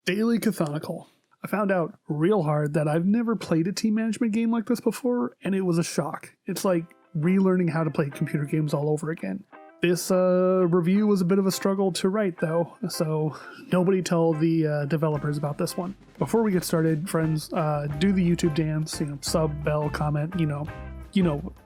Daily Chthonicle. I found out real hard that I've never played a team management game like this before, and it was a shock. It's like relearning how to play computer games all over again. This review was a bit of a struggle to write though, so nobody tell the developers about this one. Before we get started, friends, do the YouTube dance, sub, bell, comment, you know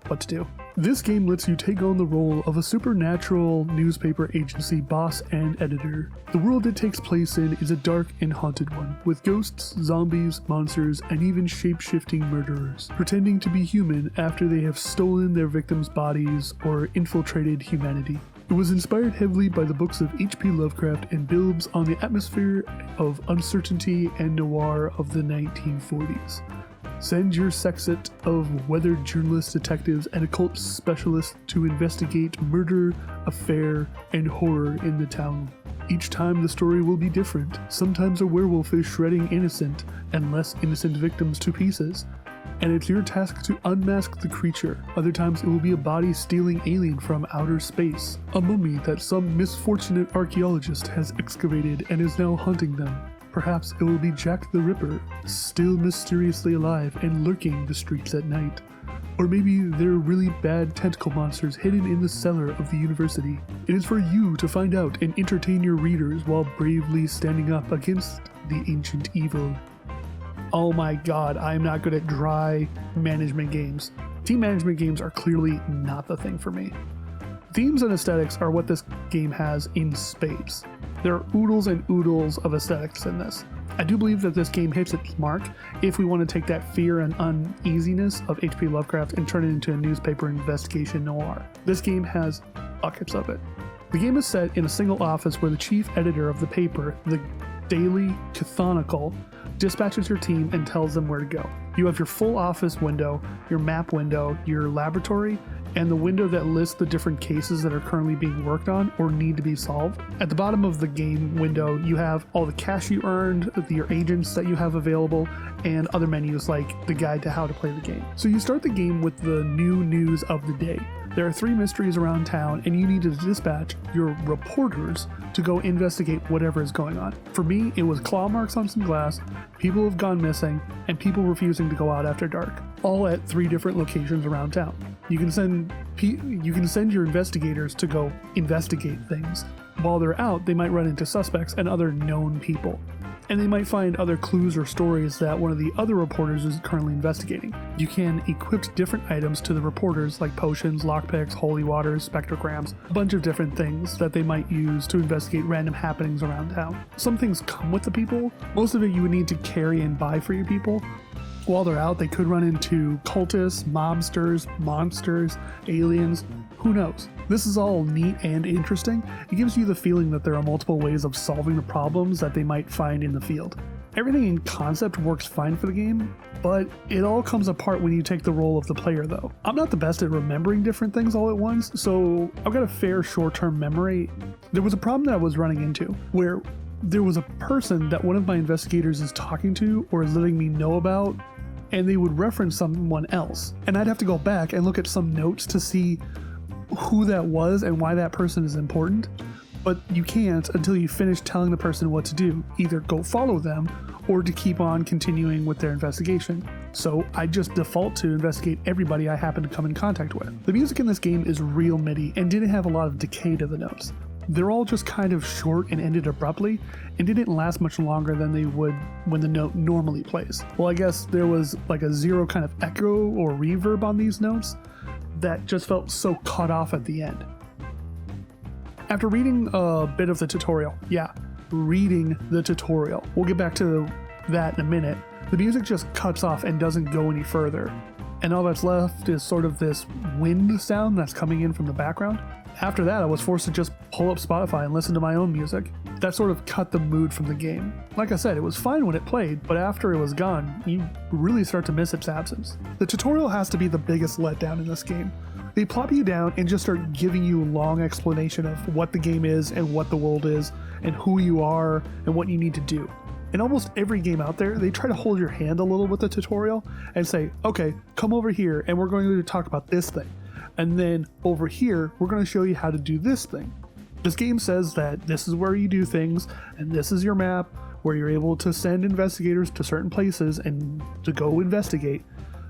what to do. This game lets you take on the role of a supernatural newspaper agency boss and editor. The world it takes place in is a dark and haunted one, with ghosts, zombies, monsters, and even shape-shifting murderers, pretending to be human after they have stolen their victims' bodies or infiltrated humanity. It was inspired heavily by the books of HP Lovecraft and builds on the atmosphere of uncertainty and noir of the 1940s. Send your sextet of weathered journalists, detectives, and occult specialists to investigate murder, affair, and horror in the town. Each time the story will be different. Sometimes a werewolf is shredding innocent and less innocent victims to pieces, and it's your task to unmask the creature. Other times it will be a body-stealing alien from outer space, a mummy that some misfortunate archaeologist has excavated and is now hunting them. Perhaps it will be Jack the Ripper, still mysteriously alive and lurking the streets at night. Or maybe they're really bad tentacle monsters hidden in the cellar of the university. It is for you to find out and entertain your readers while bravely standing up against the ancient evil. Oh my god, I am not good at dry management games. Team management games are clearly not the thing for me. Themes and aesthetics are what this game has in spades. There are oodles and oodles of aesthetics in this. I do believe that this game hits its mark if we want to take that fear and uneasiness of HP Lovecraft and turn it into a newspaper investigation noir. This game has buckets of it. The game is set in a single office where the chief editor of the paper, the Daily Chthonicle, dispatches your team and tells them where to go. You have your full office window, your map window, your laboratory, and the window that lists the different cases that are currently being worked on or need to be solved. At the bottom of the game window, you have all the cash you earned, your agents that you have available, and other menus like the guide to how to play the game. So you start the game with the new news of the day. There are 3 mysteries around town, and you need to dispatch your reporters to go investigate whatever is going on. For me, it was claw marks on some glass, people have gone missing, and people refusing to go out after dark, all at 3 different locations around town. You can send your investigators to go investigate things. While they're out, they might run into suspects and other known people, and they might find other clues or stories that one of the other reporters is currently investigating. You can equip different items to the reporters like potions, lockpicks, holy waters, spectrograms, a bunch of different things that they might use to investigate random happenings around town. Some things come with the people. Most of it you would need to carry and buy for your people. While they're out, they could run into cultists, mobsters, monsters, aliens, who knows? This is all neat and interesting. It gives you the feeling that there are multiple ways of solving the problems that they might find in the field. Everything in concept works fine for the game, but it all comes apart when you take the role of the player though. I'm not the best at remembering different things all at once, so I've got a fair short-term memory. There was a problem that I was running into where there was a person that one of my investigators is talking to or is letting me know about, and they would reference someone else. And I'd have to go back and look at some notes to see who that was and why that person is important. But you can't until you finish telling the person what to do. Either go follow them or to keep on continuing with their investigation. So I just default to investigate everybody I happen to come in contact with. The music in this game is real MIDI and didn't have a lot of decay to the notes. They're all just kind of short and ended abruptly and didn't last much longer than they would when the note normally plays. Well, I guess there was like a zero kind of echo or reverb on these notes that just felt so cut off at the end. After reading a bit of the tutorial, reading the tutorial, we'll get back to that in a minute, the music just cuts off and doesn't go any further. And all that's left is sort of this wind sound that's coming in from the background. After that, I was forced to just pull up Spotify and listen to my own music. That sort of cut the mood from the game. Like I said, it was fine when it played, but after it was gone, you really start to miss its absence. The tutorial has to be the biggest letdown in this game. They plop you down and just start giving you a long explanation of what the game is and what the world is and who you are and what you need to do. In almost every game out there, they try to hold your hand a little with the tutorial and say, okay, come over here and we're going to talk about this thing. And then over here, we're going to show you how to do this thing. This game says that this is where you do things, and this is your map. where you're able to send investigators to certain places and to go investigate,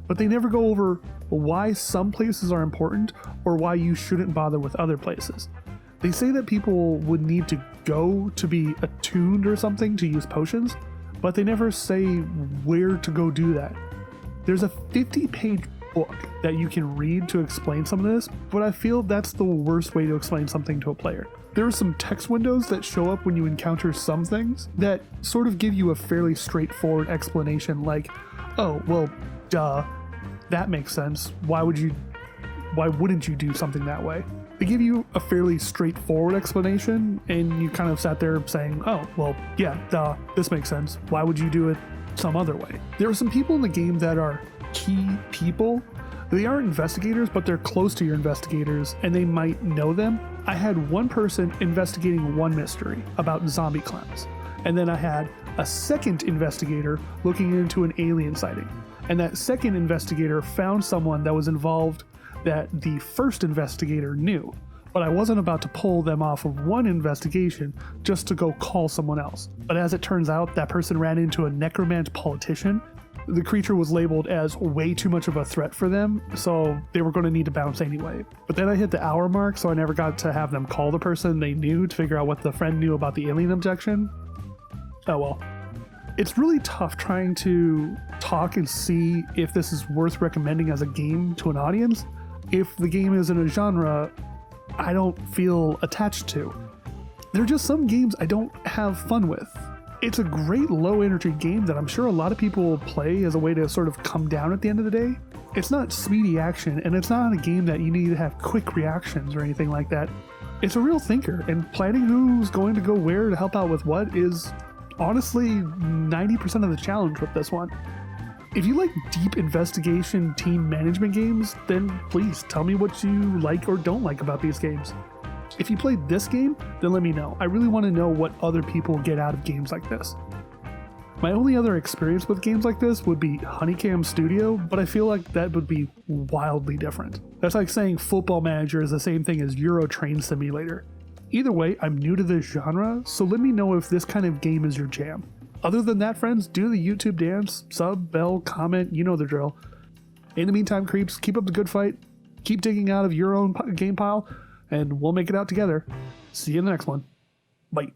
but they never go over why some places are important or why you shouldn't bother with other places. They say that people would need to go to be attuned or something to use potions, but they never say where to go do that. There's a 50-page book that you can read to explain some of this, but I feel that's the worst way to explain something to a player. There are some text windows that show up when you encounter some things that sort of give you a fairly straightforward explanation, like, oh, well, duh, that makes sense. Why wouldn't you do something that way? They give you a fairly straightforward explanation, and you kind of sat there saying, oh, well, yeah, duh, this makes sense. Why would you do it some other way? There are some people in the game that are key people. They aren't investigators, but they're close to your investigators, and they might know them. I had one person investigating one mystery about zombie clowns, and then I had a second investigator looking into an alien sighting. And that second investigator found someone that was involved that the first investigator knew, but I wasn't about to pull them off of one investigation just to go call someone else. But as it turns out, that person ran into a necromant politician. The creature was labeled as way too much of a threat for them, so they were going to need to bounce anyway. But then I hit the hour mark, so I never got to have them call the person they knew to figure out what the friend knew about the alien objection. Oh well. It's really tough trying to talk and see if this is worth recommending as a game to an audience if the game is in a genre I don't feel attached to. There are just some games I don't have fun with. It's a great low energy game that I'm sure a lot of people will play as a way to sort of come down at the end of the day. It's not speedy action, and it's not a game that you need to have quick reactions or anything like that. It's a real thinker, and planning who's going to go where to help out with what is honestly 90% of the challenge with this one. If you like deep investigation team management games, then please tell me what you like or don't like about these games. If you played this game, then let me know. I really want to know what other people get out of games like this. My only other experience with games like this would be Honeycomb Studio, but I feel like that would be wildly different. That's like saying Football Manager is the same thing as Euro Train Simulator. Either way, I'm new to this genre, so let me know if this kind of game is your jam. Other than that, friends, do the YouTube dance, sub, bell, comment, you know the drill. In the meantime, creeps, keep up the good fight, keep digging out of your own game pile, and we'll make it out together. See you in the next one. Bye.